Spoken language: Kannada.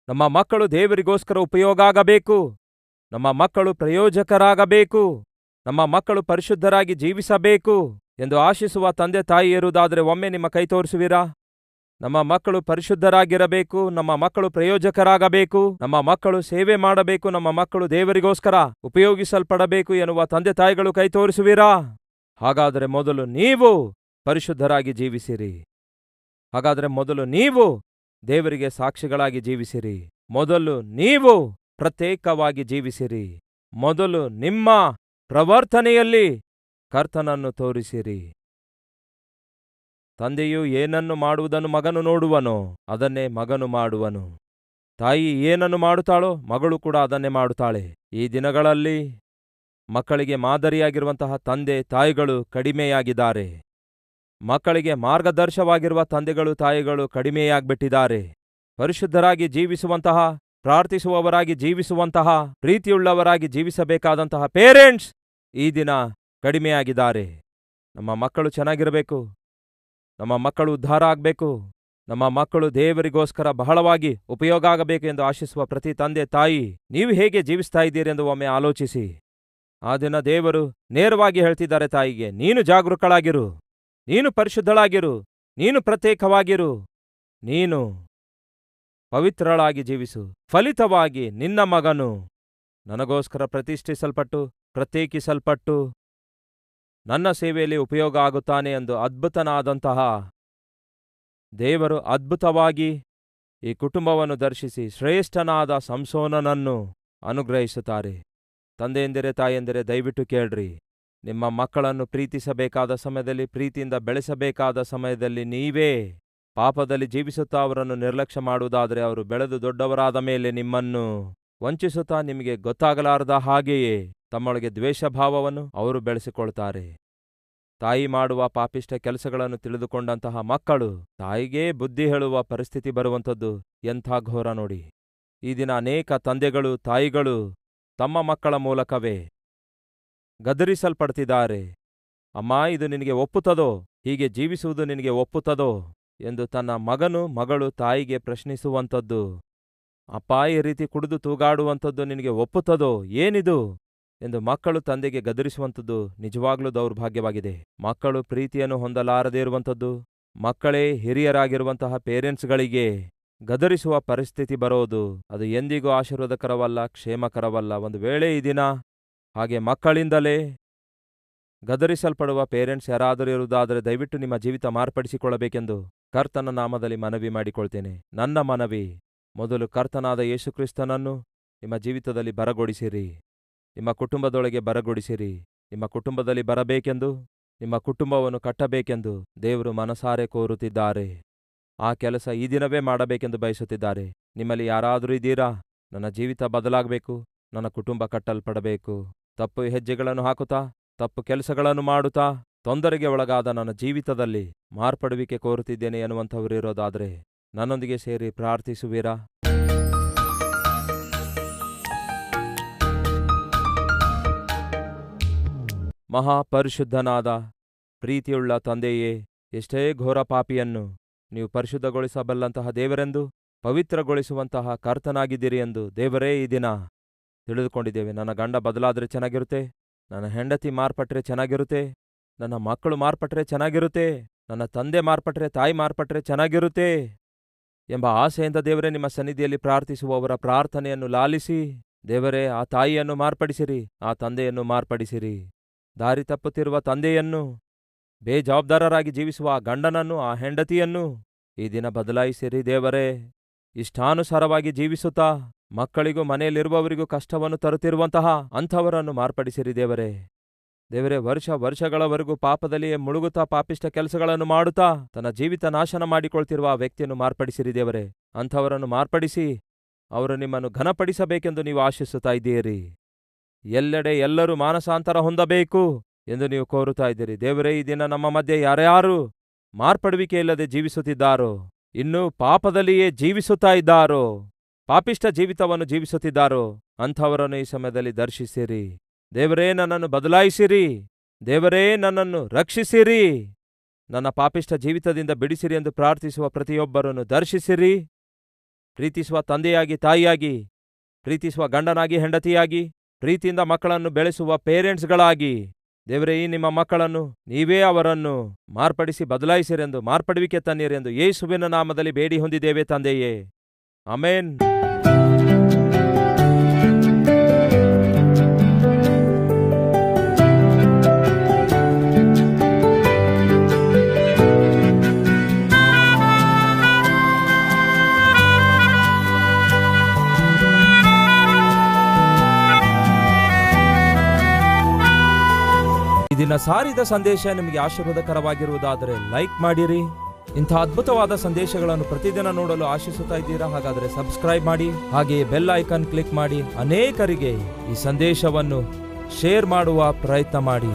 ನಮ್ಮ ಮಕ್ಕಳು ದೇವರಿಗೋಸ್ಕರ ಉಪಯೋಗ ಆಗಬೇಕು. ನಮ್ಮ ಮಕ್ಕಳು ಪ್ರಯೋಜಕರಾಗಬೇಕು. ನಮ್ಮ ಮಕ್ಕಳು ಪರಿಶುದ್ಧರಾಗಿ ಜೀವಿಸಬೇಕು ಎಂದು ಆಶಿಸುವ ತಂದೆ ತಾಯಿ ಇರುವುದಾದರೆ ಒಮ್ಮೆ ನಿಮ್ಮ ಕೈ ತೋರಿಸುವಿರಾ? ನಮ್ಮ ಮಕ್ಕಳು ಪರಿಶುದ್ಧರಾಗಿರಬೇಕು, ನಮ್ಮ ಮಕ್ಕಳು ಪ್ರಯೋಜಕರಾಗಬೇಕು, ನಮ್ಮ ಮಕ್ಕಳು ಸೇವೆ ಮಾಡಬೇಕು, ನಮ್ಮ ಮಕ್ಕಳು ದೇವರಿಗೋಸ್ಕರ ಉಪಯೋಗಿಸಲ್ಪಡಬೇಕು ಎನ್ನುವ ತಂದೆ ತಾಯಿಗಳು ಕೈ ತೋರಿಸುವಿರಾ? ಹಾಗಾದರೆ ಮೊದಲು ನೀವು ಪರಿಶುದ್ಧರಾಗಿ ಜೀವಿಸಿರಿ. ಹಾಗಾದರೆ ಮೊದಲು ನೀವು ದೇವರಿಗೆ ಸಾಕ್ಷಿಗಳಾಗಿ ಜೀವಿಸಿರಿ. ಮೊದಲು ನೀವು ಪ್ರತ್ಯೇಕವಾಗಿ ಜೀವಿಸಿರಿ. ಮೊದಲು ನಿಮ್ಮ ಪ್ರವರ್ತನೆಯಲ್ಲಿ ಕರ್ತನನ್ನು ತೋರಿಸಿರಿ. ತಂದೆಯು ಏನನ್ನು ಮಾಡುವುದನ್ನು ಮಗನು ನೋಡುವನೋ ಅದನ್ನೇ ಮಗನು ಮಾಡುವನು. ತಾಯಿ ಏನನ್ನು ಮಾಡುತ್ತಾಳೋ ಮಗಳು ಕೂಡ ಅದನ್ನೇ ಮಾಡುತ್ತಾಳೆ. ಈ ದಿನಗಳಲ್ಲಿ ಮಕ್ಕಳಿಗೆ ಮಾದರಿಯಾಗಿರುವಂತಹ ತಂದೆ ತಾಯಿಗಳು ಕಡಿಮೆಯಾಗಿದ್ದಾರೆ. ಮಕ್ಕಳಿಗೆ ಮಾರ್ಗದರ್ಶವಾಗಿರುವ ತಂದೆಗಳು ತಾಯಿಗಳು ಕಡಿಮೆಯಾಗ್ಬಿಟ್ಟಿದ್ದಾರೆ. ಪರಿಶುದ್ಧರಾಗಿ ಜೀವಿಸುವಂತಹ, ಪ್ರಾರ್ಥಿಸುವವರಾಗಿ ಜೀವಿಸುವಂತಹ, ಪ್ರೀತಿಯುಳ್ಳವರಾಗಿ ಜೀವಿಸಬೇಕಾದಂತಹ ಪೇರೆಂಟ್ಸ್ ಈ ದಿನ ಕಡಿಮೆಯಾಗಿದ್ದಾರೆ. ನಮ್ಮ ಮಕ್ಕಳು ಚೆನ್ನಾಗಿರಬೇಕು, ನಮ್ಮ ಮಕ್ಕಳು ಉದ್ಧಾರ ಆಗಬೇಕು, ನಮ್ಮ ಮಕ್ಕಳು ದೇವರಿಗೋಸ್ಕರ ಬಹಳವಾಗಿ ಉಪಯೋಗ ಆಗಬೇಕು ಎಂದು ಆಶಿಸುವ ಪ್ರತಿ ತಂದೆ ತಾಯಿ, ನೀವು ಹೇಗೆ ಜೀವಿಸ್ತಾ ಇದ್ದೀರಿ ಎಂದು ಒಮ್ಮೆ ಆಲೋಚಿಸಿ. ಆ ದಿನ ದೇವರು ನೇರವಾಗಿ ಹೇಳ್ತಿದ್ದಾರೆ ತಾಯಿಗೆ, ನೀನು ಜಾಗರೂಕಳಾಗಿರು, ನೀನು ಪರಿಶುದ್ಧಳಾಗಿರು, ನೀನು ಪ್ರತ್ಯೇಕವಾಗಿರು, ನೀನು ಪವಿತ್ರಳಾಗಿ ಜೀವಿಸು. ಫಲಿತವಾಗಿ ನಿನ್ನ ಮಗನು ನನಗೋಸ್ಕರ ಪ್ರತಿಷ್ಠಿಸಲ್ಪಟ್ಟು ಪ್ರತ್ಯೇಕಿಸಲ್ಪಟ್ಟು ನನ್ನ ಸೇವೆಯಲ್ಲಿ ಉಪಯೋಗ ಆಗುತ್ತಾನೆ ಎಂದು ಅದ್ಭುತನಾದಂತಹ ದೇವರು ಅದ್ಭುತವಾಗಿ ಈ ಕುಟುಂಬವನ್ನು ದರ್ಶಿಸಿ ಶ್ರೇಷ್ಠನಾದ ಸಂಸೋನನನ್ನು ಅನುಗ್ರಹಿಸುತ್ತಾರೆ. ತಂದೆಯೆಂದರೆ ತಾಯಿಯೆಂದರೆ ದಯವಿಟ್ಟು ಕೇಳ್ರಿ. ನಿಮ್ಮ ಮಕ್ಕಳನ್ನು ಪ್ರೀತಿಸಬೇಕಾದ ಸಮಯದಲ್ಲಿ, ಪ್ರೀತಿಯಿಂದ ಬೆಳೆಸಬೇಕಾದ ಸಮಯದಲ್ಲಿ ನೀವೇ ಪಾಪದಲ್ಲಿ ಜೀವಿಸುತ್ತಾ ಅವರನ್ನು ನಿರ್ಲಕ್ಷ್ಯ ಮಾಡುವುದಾದರೆ ಅವರು ಬೆಳೆದು ದೊಡ್ಡವರಾದ ಮೇಲೆ ನಿಮ್ಮನ್ನು ವಂಚಿಸುತ್ತಾ ನಿಮಗೆ ಗೊತ್ತಾಗಲಾರದ ಹಾಗೆಯೇ ತಮ್ಮೊಳಗೆ ದ್ವೇಷಭಾವವನ್ನು ಅವರು ಬೆಳೆಸಿಕೊಳ್ತಾರೆ. ತಾಯಿ ಮಾಡುವ ಪಾಪಿಷ್ಟ ಕೆಲಸಗಳನ್ನು ತಿಳಿದುಕೊಂಡಂತಹ ಮಕ್ಕಳು ತಾಯಿಗೇ ಬುದ್ಧಿ ಹೇಳುವ ಪರಿಸ್ಥಿತಿ ಬರುವಂಥದ್ದು ಎಂಥ ಘೋರ ನೋಡಿ. ಈ ದಿನ ಅನೇಕ ತಂದೆಗಳು ತಾಯಿಗಳು ತಮ್ಮ ಮಕ್ಕಳ ಮೂಲಕವೇ ಗದರಿಸಲ್ಪಡ್ತಿದ್ದಾರೆ. ಅಮ್ಮ, ಇದು ನಿನಗೆ ಒಪ್ಪುತ್ತದೋ? ಹೀಗೆ ಜೀವಿಸುವುದು ನಿನಗೆ ಒಪ್ಪುತ್ತದೋ ಎಂದು ತನ್ನ ಮಗನು ಮಗಳು ತಾಯಿಗೆ ಪ್ರಶ್ನಿಸುವಂಥದ್ದು. ಅಪ್ಪ, ಈ ರೀತಿ ಕುಡಿದು ತೂಗಾಡುವಂಥದ್ದು ನಿನಗೆ ಒಪ್ಪುತ್ತದೋ? ಏನಿದು ಎಂದು ಮಕ್ಕಳು ತಂದೆಗೆ ಗದರಿಸುವಂಥದ್ದು ನಿಜವಾಗ್ಲೂ ದೌರ್ಭಾಗ್ಯವಾಗಿದೆ. ಮಕ್ಕಳು ಪ್ರೀತಿಯನ್ನು ಹೊಂದಲಾರದೇ ಇರುವಂಥದ್ದು, ಮಕ್ಕಳೇ ಹಿರಿಯರಾಗಿರುವಂತಹ ಪೇರೆಂಟ್ಸ್ಗಳಿಗೆ ಗದರಿಸುವ ಪರಿಸ್ಥಿತಿ ಬರೋದು, ಅದು ಎಂದಿಗೂ ಆಶೀರ್ವಾದಕರವಲ್ಲ, ಕ್ಷೇಮಕರವಲ್ಲ. ಒಂದು ವೇಳೆ ಈ ದಿನ ಹಾಗೆ ಮಕ್ಕಳಿಂದಲೇ ಗದರಿಸಲ್ಪಡುವ ಪೇರೆಂಟ್ಸ್ ಯಾರಾದರೂ ಇರುವುದಾದರೆ ದಯವಿಟ್ಟು ನಿಮ್ಮ ಜೀವಿತ ಮಾರ್ಪಡಿಸಿಕೊಳ್ಳಬೇಕೆಂದು ಕರ್ತನ ನಾಮದಲ್ಲಿ ಮನವಿ ಮಾಡಿಕೊಳ್ತೇನೆ. ನನ್ನ ಮನವಿ, ಮೊದಲು ಕರ್ತನಾದ ಯೇಸುಕ್ರಿಸ್ತನನ್ನು ನಿಮ್ಮ ಜೀವಿತದಲ್ಲಿ ಬರಗೊಡಿಸಿರಿ, ನಿಮ್ಮ ಕುಟುಂಬದೊಳಗೆ ಬರಗೊಡಿಸಿರಿ. ನಿಮ್ಮ ಕುಟುಂಬದಲ್ಲಿ ಬರಬೇಕೆಂದು, ನಿಮ್ಮ ಕುಟುಂಬವನ್ನು ಕಟ್ಟಬೇಕೆಂದು ದೇವರು ಮನಸಾರೆ ಕೋರುತ್ತಿದ್ದಾರೆ. ಆ ಕೆಲಸ ಈ ದಿನವೇ ಮಾಡಬೇಕೆಂದು ಬಯಸುತ್ತಿದ್ದಾರೆ. ನಿಮ್ಮಲ್ಲಿ ಯಾರಾದರೂ ಇದ್ದೀರಾ? ನನ್ನ ಜೀವಿತ ಬದಲಾಗಬೇಕು, ನನ್ನ ಕುಟುಂಬ ಕಟ್ಟಲ್ಪಡಬೇಕು, ತಪ್ಪು ಹೆಜ್ಜೆಗಳನ್ನು ಹಾಕುತ್ತಾ, ತಪ್ಪು ಕೆಲಸಗಳನ್ನು ಮಾಡುತ್ತಾ, ತೊಂದರೆಗೆ ಒಳಗಾದ ನನ್ನ ಜೀವಿತದಲ್ಲಿ ಮಾರ್ಪಡುವಿಕೆ ಕೋರುತ್ತಿದ್ದೇನೆ ಎನ್ನುವಂಥವರು ಇರೋದಾದರೆ ನನ್ನೊಂದಿಗೆ ಸೇರಿ ಪ್ರಾರ್ಥಿಸುವಿರಾ? ಮಹಾಪರಿಶುದ್ಧನಾದ ಪ್ರೀತಿಯುಳ್ಳ ತಂದೆಯೇ, ಎಷ್ಟೇ ಘೋರ ಪಾಪಿಯನ್ನು ನೀವು ಪರಿಶುದ್ಧಗೊಳಿಸಬಲ್ಲಂತಹ ದೇವರೆಂದು, ಪವಿತ್ರಗೊಳಿಸುವಂತಹ ಕರ್ತನಾಗಿದ್ದೀರಿ ಎಂದು ದೇವರೇ ಈ ದಿನ ತಿಳಿದುಕೊಂಡಿದ್ದೇವೆ. ನನ್ನ ಗಂಡ ಬದಲಾದರೆ ಚೆನ್ನಾಗಿರುತ್ತೆ, ನನ್ನ ಹೆಂಡತಿ ಮಾರ್ಪಟ್ರೆ ಚೆನ್ನಾಗಿರುತ್ತೆ, ನನ್ನ ಮಕ್ಕಳು ಮಾರ್ಪಟ್ರೆ ಚೆನ್ನಾಗಿರುತ್ತೆ, ನನ್ನ ತಂದೆ ಮಾರ್ಪಟ್ರೆ, ತಾಯಿ ಮಾರ್ಪಟ್ರೆ ಚೆನ್ನಾಗಿರುತ್ತೆ ಎಂಬ ಆಸೆಯಿಂದ ದೇವರೇ ನಿಮ್ಮ ಸನ್ನಿಧಿಯಲ್ಲಿ ಪ್ರಾರ್ಥಿಸುವವರ ಪ್ರಾರ್ಥನೆಯನ್ನು ಲಾಲಿಸಿ, ದೇವರೇ ಆ ತಾಯಿಯನ್ನು ಮಾರ್ಪಡಿಸಿರಿ, ಆ ತಂದೆಯನ್ನು ಮಾರ್ಪಡಿಸಿರಿ. ದಾರಿ ತಪ್ಪುತ್ತಿರುವ ತಂದೆಯನ್ನು, ಬೇಜವಾಬ್ದಾರರಾಗಿ ಜೀವಿಸುವ ಆ ಗಂಡನನ್ನು, ಆ ಹೆಂಡತಿಯನ್ನು ಈ ದಿನ ಬದಲಾಯಿಸಿರಿ ದೇವರೇ. ಇಷ್ಟಾನುಸಾರವಾಗಿ ಜೀವಿಸುತ್ತಾ ಮಕ್ಕಳಿಗೂ ಮನೆಯಲ್ಲಿರುವವರಿಗೂ ಕಷ್ಟವನ್ನು ತರುತ್ತಿರುವಂತಹ ಅಂಥವರನ್ನು ಮಾರ್ಪಡಿಸಿರಿ ದೇವರೇ. ದೇವರೇ, ವರ್ಷಗಳವರೆಗೂ ಪಾಪದಲ್ಲಿಯೇ ಮುಳುಗುತ್ತಾ ಪಾಪಿಷ್ಟ ಕೆಲಸಗಳನ್ನು ಮಾಡುತ್ತಾ ತನ್ನ ಜೀವಿತ ನಾಶನ ಮಾಡಿಕೊಳ್ತಿರುವ ಆ ವ್ಯಕ್ತಿಯನ್ನು ಮಾರ್ಪಡಿಸಿರಿ ದೇವರೇ. ಅಂಥವರನ್ನು ಮಾರ್ಪಡಿಸಿ ಅವರು ನಿಮ್ಮನ್ನು ಘನಪಡಿಸಬೇಕೆಂದು ನೀವು ಆಶಿಸುತ್ತಾ ಇದ್ದೀರಿ. ಎಲ್ಲೆಡೆ ಎಲ್ಲರೂ ಮಾನಸಾಂತರ ಹೊಂದಬೇಕು ಎಂದು ನೀವು ಕೋರುತ್ತಾ ಇದ್ದೀರಿ ದೇವರೇ. ಈ ದಿನ ನಮ್ಮ ಮಧ್ಯೆ ಯಾರ್ಯಾರು ಮಾರ್ಪಡುವಿಕೆ ಇಲ್ಲದೆ ಜೀವಿಸುತ್ತಿದ್ದಾರೋ, ಇನ್ನೂ ಪಾಪದಲ್ಲಿಯೇ ಜೀವಿಸುತ್ತಾ ಇದ್ದಾರೋ, ಪಾಪಿಷ್ಟ ಜೀವಿತವನ್ನು ಜೀವಿಸುತ್ತಿದ್ದಾರೋ ಅಂಥವರನ್ನು ಈ ಸಮಯದಲ್ಲಿ ದರ್ಶಿಸಿರಿ ದೇವರೇ. ನನ್ನನ್ನು ಬದಲಾಯಿಸಿರಿ ದೇವರೇ, ನನ್ನನ್ನು ರಕ್ಷಿಸಿರಿ, ನನ್ನ ಪಾಪಿಷ್ಟ ಜೀವಿತದಿಂದ ಬಿಡಿಸಿರಿ ಎಂದು ಪ್ರಾರ್ಥಿಸುವ ಪ್ರತಿಯೊಬ್ಬರನ್ನು ದರ್ಶಿಸಿರಿ. ಪ್ರೀತಿಸುವ ತಂದೆಯಾಗಿ, ತಾಯಿಯಾಗಿ, ಪ್ರೀತಿಸುವ ಗಂಡನಾಗಿ, ಹೆಂಡತಿಯಾಗಿ, ಪ್ರೀತಿಯಿಂದ ಮಕ್ಕಳನ್ನು ಬೆಳೆಸುವ ಪೇರೆಂಟ್ಸ್ಗಳಾಗಿ, ದೇವರೇ, ಈ ನಿಮ್ಮ ಮಕ್ಕಳನ್ನು ನೀವೇ ಅವರನ್ನು ಮಾರ್ಪಡಿಸಿ ಬದಲಾಯಿಸಿರೆಂದು, ಮಾರ್ಪಡುವಿಕೆ ತನ್ನಿರೆಂದು ಯೇಸುವಿನ ನಾಮದಲ್ಲಿ ಬೇಡಿ ಹೊಂದಿದ್ದೇವೆ ತಂದೆಯೇ. ಆಮೆನ್. ಈ ದಿನ ಸಾರಿದ ಸಂದೇಶ ನಿಮಗೆ ಆಶೀರ್ವಾದಕರವಾಗಿರುವುದಾದರೆ ಲೈಕ್ ಮಾಡಿರಿ. ಇಂಥ ಅದ್ಭುತವಾದ ಸಂದೇಶಗಳನ್ನು ಪ್ರತಿದಿನ ನೋಡಲು ಆಶಿಸುತ್ತಾ ಇದ್ದೀರಾ? ಹಾಗಾದರೆ ಸಬ್ಸ್ಕ್ರೈಬ್ ಮಾಡಿ, ಹಾಗೆಯೇ ಬೆಲ್ ಐಕಾನ್ ಕ್ಲಿಕ್ ಮಾಡಿ ಅನೇಕರಿಗೆ ಈ ಸಂದೇಶವನ್ನು ಶೇರ್ ಮಾಡುವ ಪ್ರಯತ್ನ ಮಾಡಿ.